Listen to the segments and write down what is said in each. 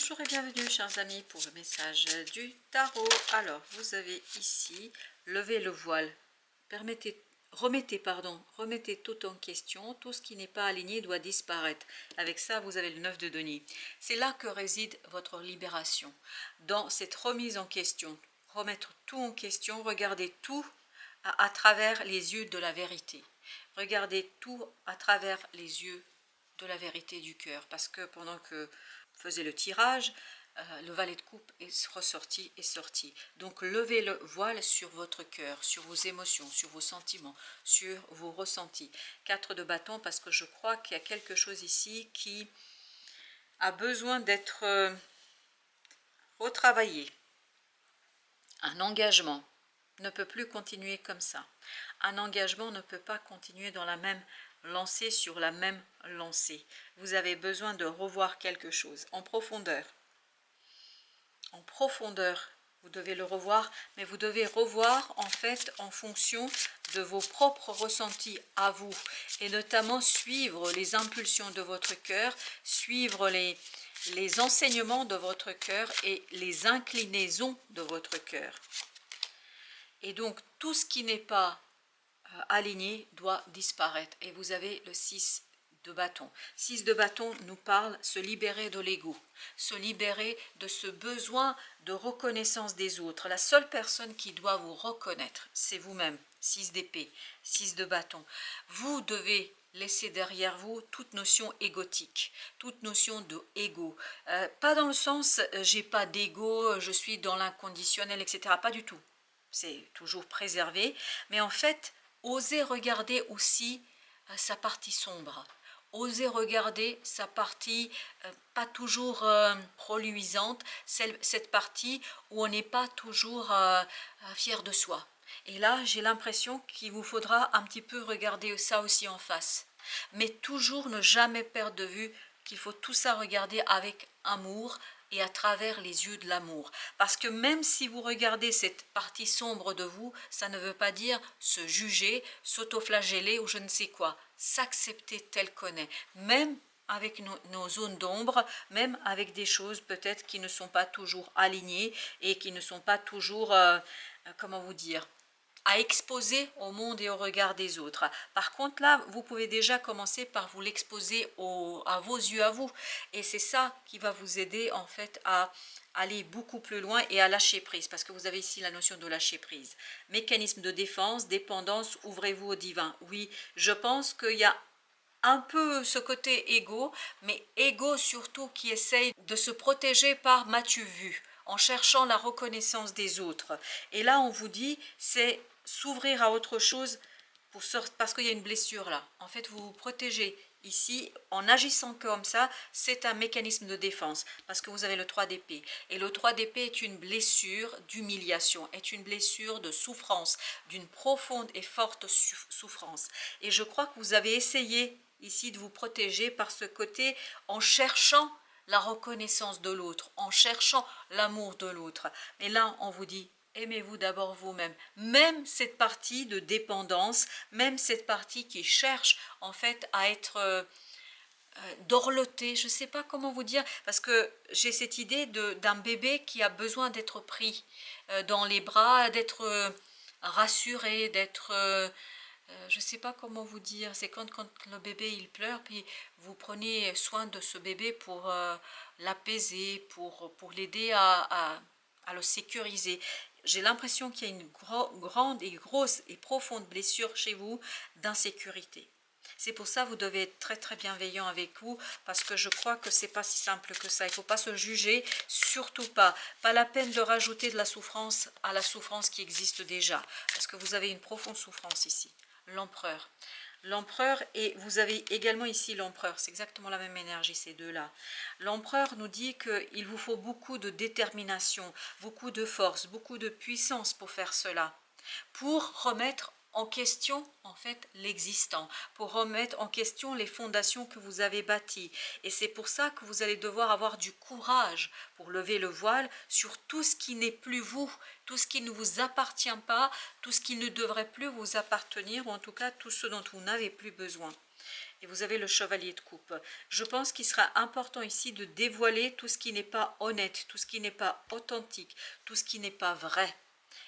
Bonjour et bienvenue chers amis pour le message du tarot. Alors vous avez ici levé le voile, remettez tout en question, tout ce qui n'est pas aligné doit disparaître. Avec ça vous avez le 9 de denier. C'est là que réside votre libération, dans cette remise en question, remettre tout en question, regarder tout à travers les yeux de la vérité. Regardez tout à travers les yeux de la vérité du cœur, parce que pendant que faisait le tirage, le valet de coupe est ressorti et sorti. Donc levez le voile sur votre cœur, sur vos émotions, sur vos sentiments, sur vos ressentis. 4 de bâton, parce que je crois qu'il y a quelque chose ici qui a besoin d'être retravaillé. Un engagement ne peut plus continuer comme ça. Un engagement ne peut pas continuer dans la même lancée, sur la même lancée. Vous avez besoin de revoir quelque chose en profondeur. En profondeur, vous devez le revoir, mais vous devez revoir en fait en fonction de vos propres ressentis à vous, et notamment suivre les impulsions de votre cœur, suivre les enseignements de votre cœur et les inclinaisons de votre cœur. Et donc tout ce qui n'est pas aligné doit disparaître. Et vous avez le 6 de bâton. 6 de bâton nous parle se libérer de l'ego, se libérer de ce besoin de reconnaissance des autres. La seule personne qui doit vous reconnaître, c'est vous-même. 6 d'épée, 6 de bâton. Vous devez laisser derrière vous toute notion égotique, toute notion de ego. Pas dans le sens j'ai pas d'ego, je suis dans l'inconditionnel, etc. Pas du tout. C'est toujours préservé. Mais en fait, osez regarder aussi sa partie sombre. Osez regarder sa partie pas toujours reluisante, cette partie où on n'est pas toujours fier de soi. Et là, j'ai l'impression qu'il vous faudra un petit peu regarder ça aussi en face. Mais toujours ne jamais perdre de vue qu'il faut tout ça regarder avec amour et à travers les yeux de l'amour. Parce que même si vous regardez cette partie sombre de vous, ça ne veut pas dire se juger, s'autoflageller ou je ne sais quoi. S'accepter tel qu'on est. Même avec nos zones d'ombre, même avec des choses peut-être qui ne sont pas toujours alignées et qui ne sont pas toujours, comment vous dire, à exposer au monde et au regard des autres. Par contre là, vous pouvez déjà commencer par vous l'exposer à vos yeux à vous. Et c'est ça qui va vous aider en fait à aller beaucoup plus loin et à lâcher prise. Parce que vous avez ici la notion de lâcher prise. Mécanisme de défense, dépendance, ouvrez-vous au divin. Oui, je pense qu'il y a un peu ce côté égo, mais égo surtout qui essaye de se protéger par m'as-tu vu, en cherchant la reconnaissance des autres. Et là, on vous dit, c'est s'ouvrir à autre chose pour parce qu'il y a une blessure là. En fait, vous vous protégez ici en agissant comme ça. C'est un mécanisme de défense parce que vous avez le 3 d'épée. Et le 3 d'épée est une blessure d'humiliation, est une blessure de souffrance, d'une profonde et forte souffrance. Et je crois que vous avez essayé ici de vous protéger par ce côté en cherchant la reconnaissance de l'autre, en cherchant l'amour de l'autre. Mais là, on vous dit, aimez-vous d'abord vous-même. Même cette partie de dépendance, même cette partie qui cherche en fait à être dorlotée, je ne sais pas comment vous dire, parce que j'ai cette idée d'un bébé qui a besoin d'être pris dans les bras, d'être rassuré, d'être... je ne sais pas comment vous dire, c'est quand le bébé il pleure, puis vous prenez soin de ce bébé pour l'apaiser, pour l'aider à le sécuriser. J'ai l'impression qu'il y a une grande et grosse et profonde blessure chez vous d'insécurité. C'est pour ça que vous devez être très très bienveillant avec vous, parce que je crois que c'est pas si simple que ça. Il ne faut pas se juger, surtout pas. Pas la peine de rajouter de la souffrance à la souffrance qui existe déjà, parce que vous avez une profonde souffrance ici. L'empereur. L'empereur, et vous avez également ici l'empereur, c'est exactement la même énergie ces deux-là. L'empereur nous dit qu'il vous faut beaucoup de détermination, beaucoup de force, beaucoup de puissance pour faire cela, pour remettre en question en fait l'existant, pour remettre en question les fondations que vous avez bâties. Et c'est pour ça que vous allez devoir avoir du courage pour lever le voile sur tout ce qui n'est plus vous, tout ce qui ne vous appartient pas, tout ce qui ne devrait plus vous appartenir, ou en tout cas tout ce dont vous n'avez plus besoin. Et vous avez le chevalier de coupe. Je pense qu'il sera important ici de dévoiler tout ce qui n'est pas honnête, tout ce qui n'est pas authentique, tout ce qui n'est pas vrai.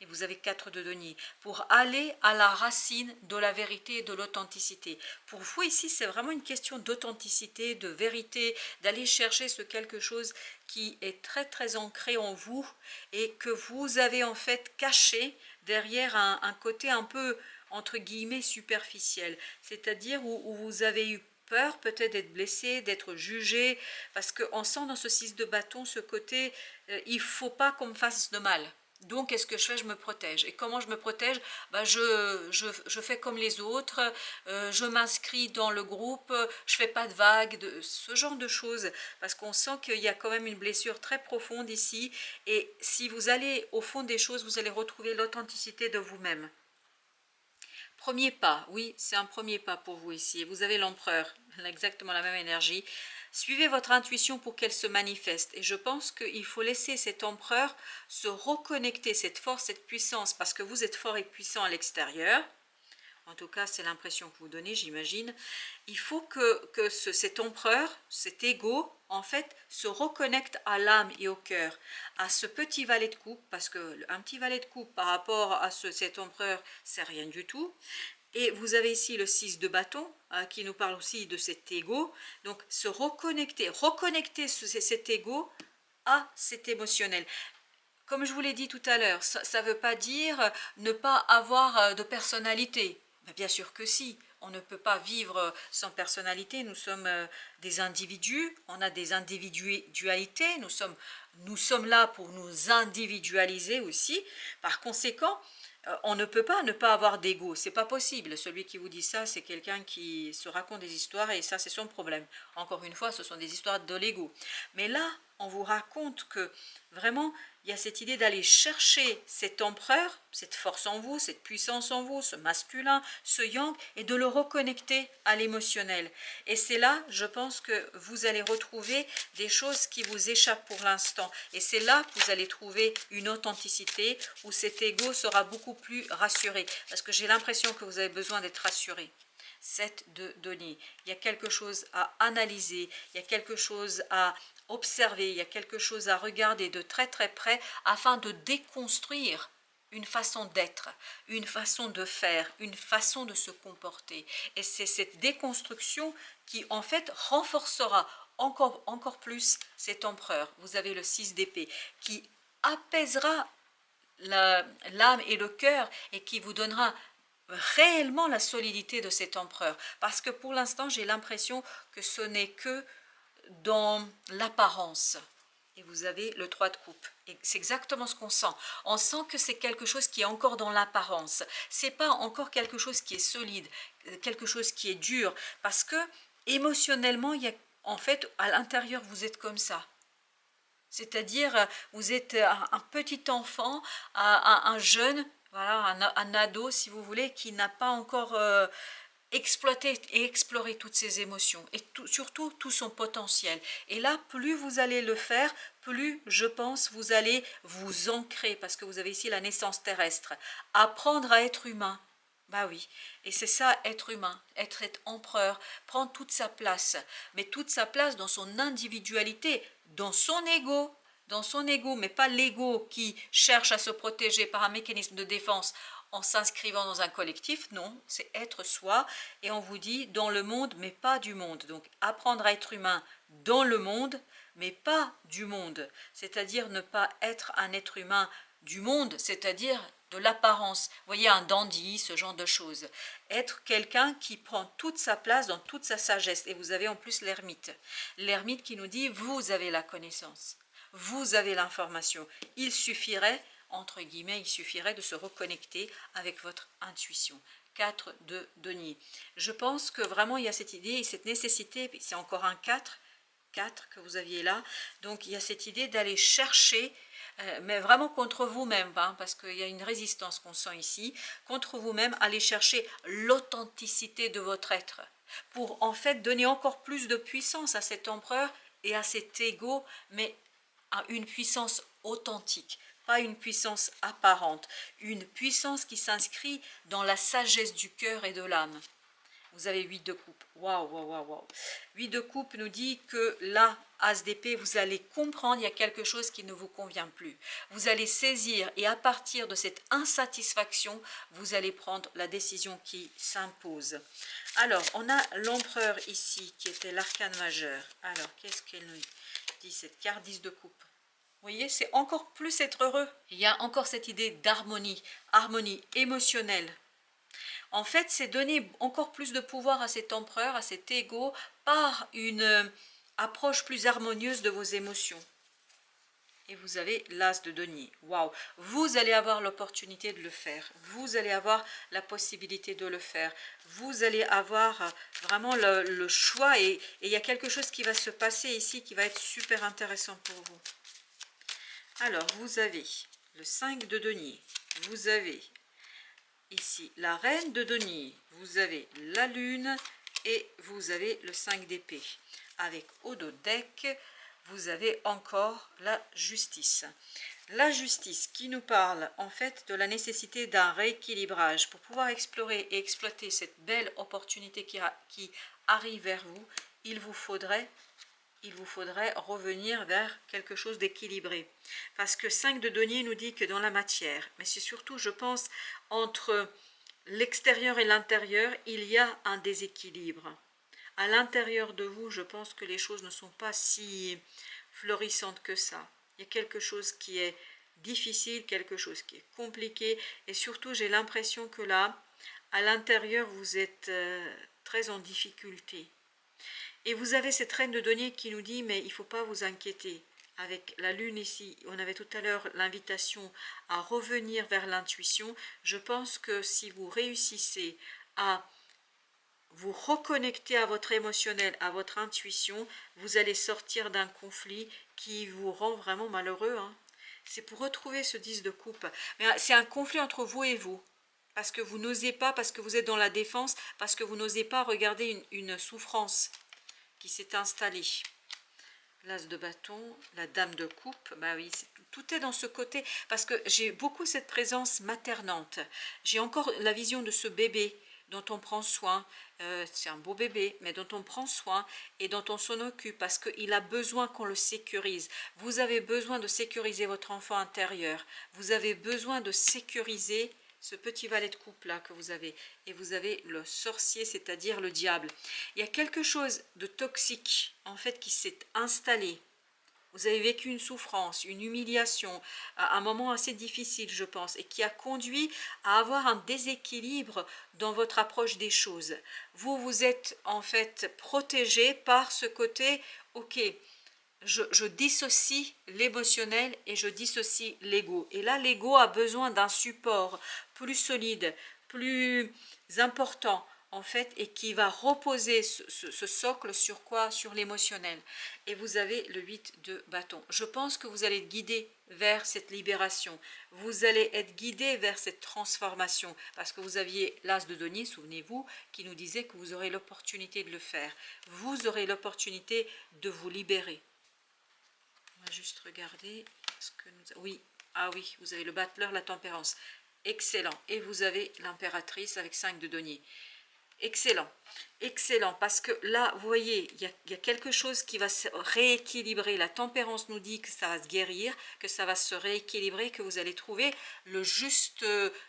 Et vous avez 4 de denier, pour aller à la racine de la vérité et de l'authenticité. Pour vous ici, c'est vraiment une question d'authenticité, de vérité, d'aller chercher ce quelque chose qui est très très ancré en vous et que vous avez en fait caché derrière un côté un peu entre guillemets superficiel, c'est-à-dire où vous avez eu peur peut-être d'être blessé, d'être jugé, parce qu'on sent dans ce 6 de bâton ce côté, il ne faut pas qu'on me fasse de mal. Donc, qu'est-ce que je fais? Je me protège. Et comment je me protège? Ben, je fais comme les autres, je m'inscris dans le groupe, je fais pas de vagues, ce genre de choses. Parce qu'on sent qu'il y a quand même une blessure très profonde ici. Et si vous allez au fond des choses, vous allez retrouver l'authenticité de vous-même. Premier pas, oui, c'est un premier pas pour vous ici. Et vous avez l'empereur, exactement la même énergie. Suivez votre intuition pour qu'elle se manifeste. Et je pense qu'il faut laisser cet empereur se reconnecter, cette force, cette puissance, parce que vous êtes fort et puissant à l'extérieur. En tout cas, c'est l'impression que vous donnez, j'imagine. Il faut que cet empereur, cet ego, en fait, se reconnecte à l'âme et au cœur, à ce petit valet de coupe, parce qu'un petit valet de coupe par rapport à cet empereur, c'est rien du tout. Et vous avez ici le 6 de bâton, qui nous parle aussi de cet ego. Donc, se reconnecter, cet ego à cet émotionnel. Comme je vous l'ai dit tout à l'heure, ça ne veut pas dire ne pas avoir de personnalité. Ben, bien sûr que si, on ne peut pas vivre sans personnalité, nous sommes des individus, on a des individualités, nous sommes là pour nous individualiser aussi. Par conséquent, on ne peut pas ne pas avoir d'ego, c'est pas possible. Celui qui vous dit ça, c'est quelqu'un qui se raconte des histoires et ça, c'est son problème. Encore une fois, ce sont des histoires de l'ego. Mais là, on vous raconte que vraiment, il y a cette idée d'aller chercher cet empereur, cette force en vous, cette puissance en vous, ce masculin, ce yang, et de le reconnecter à l'émotionnel. Et c'est là, je pense que vous allez retrouver des choses qui vous échappent pour l'instant. Et c'est là que vous allez trouver une authenticité où cet ego sera beaucoup plus rassuré. Parce que j'ai l'impression que vous avez besoin d'être rassuré. 7 de denier. Il y a quelque chose à analyser, il y a quelque chose à observer, il y a quelque chose à regarder de très très près afin de déconstruire une façon d'être, une façon de faire, une façon de se comporter. Et c'est cette déconstruction qui en fait renforcera encore plus cet empereur. Vous avez le 6 d'épée qui apaisera l'âme et le cœur et qui vous donnera réellement la solidité de cet empereur. Parce que pour l'instant, j'ai l'impression que ce n'est que dans l'apparence. Et vous avez le 3 de coupe. Et c'est exactement ce qu'on sent. On sent que c'est quelque chose qui est encore dans l'apparence. C'est pas encore quelque chose qui est solide, quelque chose qui est dur. Parce que émotionnellement, il y a, en fait, à l'intérieur, vous êtes comme ça. C'est-à-dire, vous êtes un petit enfant, un jeune, voilà, un ado, si vous voulez, qui n'a pas encore exploité et exploré toutes ses émotions et surtout tout son potentiel. Et là, plus vous allez le faire, plus, je pense, vous allez vous ancrer, parce que vous avez ici la naissance terrestre. Apprendre à être humain. Bah oui, et c'est ça, être humain, être empereur, prendre toute sa place, mais toute sa place dans son individualité, dans son ego, mais pas l'ego qui cherche à se protéger par un mécanisme de défense en s'inscrivant dans un collectif. Non, c'est être soi, et on vous dit dans le monde, mais pas du monde. Donc apprendre à être humain dans le monde, mais pas du monde, c'est-à-dire ne pas être un être humain du monde, c'est-à-dire de l'apparence, vous voyez, un dandy, ce genre de choses. Être quelqu'un qui prend toute sa place dans toute sa sagesse. Et vous avez en plus l'ermite qui nous dit, vous avez la connaissance, vous avez l'information. Il suffirait, entre guillemets, il suffirait de se reconnecter avec votre intuition. 4 de denier. Je pense que vraiment il y a cette idée et cette nécessité, c'est encore un 4 que vous aviez là, donc il y a cette idée d'aller chercher, mais vraiment contre vous-même, hein, parce qu'il y a une résistance qu'on sent ici, contre vous-même, aller chercher l'authenticité de votre être, pour en fait donner encore plus de puissance à cet empereur et à cet ego, mais à une puissance authentique, pas une puissance apparente, une puissance qui s'inscrit dans la sagesse du cœur et de l'âme. Vous avez 8 de coupe. Waouh, waouh, waouh, waouh. 8 de coupe nous dit que là, As d'épée, vous allez comprendre, il y a quelque chose qui ne vous convient plus. Vous allez saisir et à partir de cette insatisfaction, vous allez prendre la décision qui s'impose. Alors, on a l'empereur ici, qui était l'arcane majeur. Alors, qu'est-ce qu'elle nous dit cette carte 10 de coupe? Vous voyez, c'est encore plus être heureux. Il y a encore cette idée d'harmonie, harmonie émotionnelle. En fait, c'est donner encore plus de pouvoir à cet empereur, à cet ego, par une approche plus harmonieuse de vos émotions. Et vous avez l'as de denier. Waouh! Vous allez avoir l'opportunité de le faire. Vous allez avoir la possibilité de le faire. Vous allez avoir vraiment le choix. Et il y a quelque chose qui va se passer ici qui va être super intéressant pour vous. Alors, vous avez le 5 de denier. Vous avez ici la reine de denier, vous avez la lune et vous avez le 5 d'épée. Avec au dos deck, vous avez encore la justice. La justice qui nous parle en fait de la nécessité d'un rééquilibrage pour pouvoir explorer et exploiter cette belle opportunité qui arrive vers vous. Il vous faudrait revenir vers quelque chose d'équilibré. Parce que 5 de denier nous dit que dans la matière, mais c'est surtout, je pense, entre l'extérieur et l'intérieur, il y a un déséquilibre. À l'intérieur de vous, je pense que les choses ne sont pas si florissantes que ça. Il y a quelque chose qui est difficile, quelque chose qui est compliqué, et surtout j'ai l'impression que là, à l'intérieur, vous êtes très en difficulté. Et vous avez cette reine de denier qui nous dit, mais il ne faut pas vous inquiéter. Avec la lune ici, on avait tout à l'heure l'invitation à revenir vers l'intuition. Je pense que si vous réussissez à vous reconnecter à votre émotionnel, à votre intuition, vous allez sortir d'un conflit qui vous rend vraiment malheureux. C'est pour retrouver ce 10 de coupe. Mais c'est un conflit entre vous et vous. Parce que vous n'osez pas, parce que vous êtes dans la défense, parce que vous n'osez pas regarder une souffrance qui s'est installée. L'as de bâton, la dame de coupe, bah oui, tout est dans ce côté, parce que j'ai beaucoup cette présence maternante. J'ai encore la vision de ce bébé dont on prend soin, c'est un beau bébé, mais dont on prend soin et dont on s'en occupe, parce qu'il a besoin qu'on le sécurise. Vous avez besoin de sécuriser votre enfant intérieur, vous avez besoin de sécuriser ce petit valet de coupe là que vous avez, et vous avez le sorcier, c'est-à-dire le diable. Il y a quelque chose de toxique en fait qui s'est installé. Vous avez vécu une souffrance, une humiliation, un moment assez difficile, je pense, et qui a conduit à avoir un déséquilibre dans votre approche des choses. Vous, vous êtes en fait protégé par ce côté, ok, je dissocie l'émotionnel et je dissocie l'ego. Et là, l'ego a besoin d'un support plus solide, plus important, en fait, et qui va reposer ce socle sur quoi? Sur l'émotionnel. Et vous avez le 8 de bâton. Je pense que vous allez être guidé vers cette libération. Vous allez être guidé vers cette transformation. Parce que vous aviez l'as de denier, souvenez-vous, qui nous disait que vous aurez l'opportunité de le faire. Vous aurez l'opportunité de vous libérer. On va juste regarder ce que nous... Oui, ah oui, vous avez le battleur, la tempérance. Excellent. Et vous avez l'impératrice avec 5 de denier. Excellent. Excellent. Parce que là, vous voyez, il y a quelque chose qui va se rééquilibrer. La tempérance nous dit que ça va se guérir, que ça va se rééquilibrer, que vous allez trouver le juste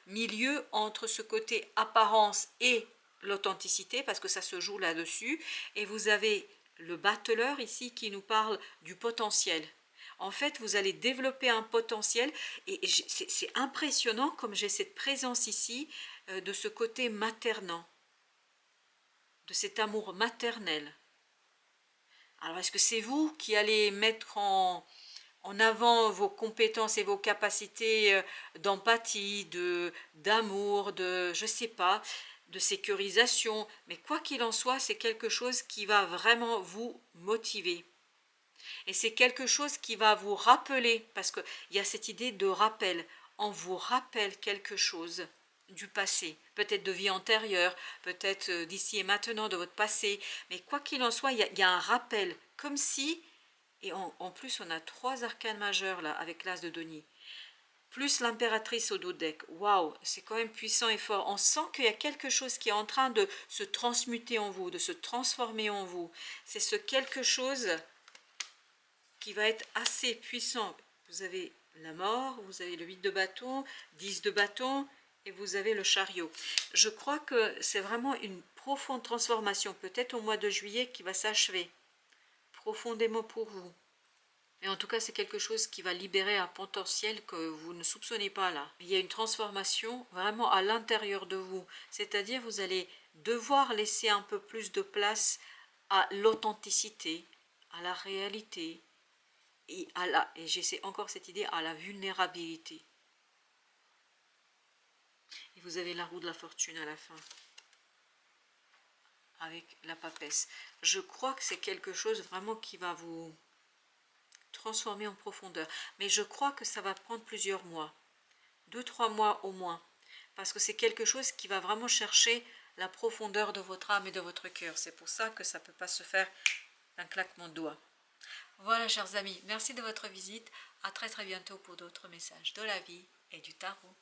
milieu entre ce côté apparence et l'authenticité, parce que ça se joue là-dessus. Et vous avez le battleur ici qui nous parle du potentiel. En fait, vous allez développer un potentiel et c'est impressionnant comme j'ai cette présence ici de ce côté maternant, de cet amour maternel. Alors, est-ce que c'est vous qui allez mettre en avant vos compétences et vos capacités d'empathie, d'amour, je ne sais pas, de sécurisation, mais quoi qu'il en soit, c'est quelque chose qui va vraiment vous motiver. Et c'est quelque chose qui va vous rappeler, parce qu'il y a cette idée de rappel. On vous rappelle quelque chose du passé, peut-être de vie antérieure, peut-être d'ici et maintenant, de votre passé. Mais quoi qu'il en soit, il y a un rappel, comme si, et en plus on a 3 arcanes majeurs là, avec l'as de denier. plus l'impératrice au dos deck. Waouh, c'est quand même puissant et fort. On sent qu'il y a quelque chose qui est en train de se transmuter en vous, de se transformer en vous. C'est ce quelque chose qui va être assez puissant. Vous avez la mort, vous avez le 8 de bâton, 10 de bâton, et vous avez le chariot. Je crois que c'est vraiment une profonde transformation, peut-être au mois de juillet, qui va s'achever profondément pour vous. Et en tout cas, c'est quelque chose qui va libérer un potentiel que vous ne soupçonnez pas là. Il y a une transformation vraiment à l'intérieur de vous. C'est-à-dire, vous allez devoir laisser un peu plus de place à l'authenticité, à la réalité, et j'essaie encore cette idée, à la vulnérabilité. Et vous avez la roue de la fortune à la fin, avec la papesse. Je crois que c'est quelque chose vraiment qui va vous transformer en profondeur. Mais je crois que ça va prendre plusieurs mois. 2-3 mois au moins. Parce que c'est quelque chose qui va vraiment chercher la profondeur de votre âme et de votre cœur. C'est pour ça que ça ne peut pas se faire d'un claquement de doigts. Voilà, chers amis, merci de votre visite. À très très bientôt pour d'autres messages de la vie et du tarot.